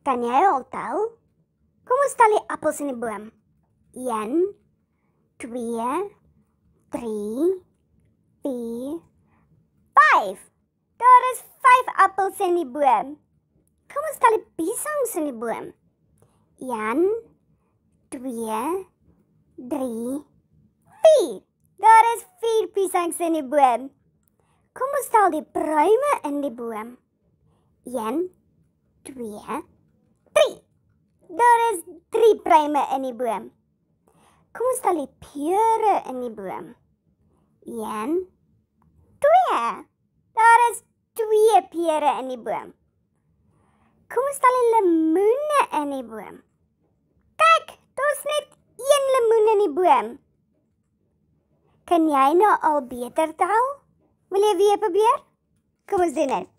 Kan jy al tel? Kom ons tel die appels in die boom. 1, 2, 3, 4, 5. Daar is 5 appels in die boom. Kom ons tel die piesangs in die boom. 1, 2, 3, 4. Daar is 4 piesangs in die boom. Kom ons tel die pruime in die boom. 1, 2, 3. Daar is 3 pruime in die boom. Kom ons tel die pere in die boom. 1, 2. Daar is 2 pere in die boom. Kom ons tel die lemoene in die boom. Kyk, daar is net 1 lemoen in die boom. Kan jy nou al beter tel? Wil jy weer probeer? Kom ons doen dit.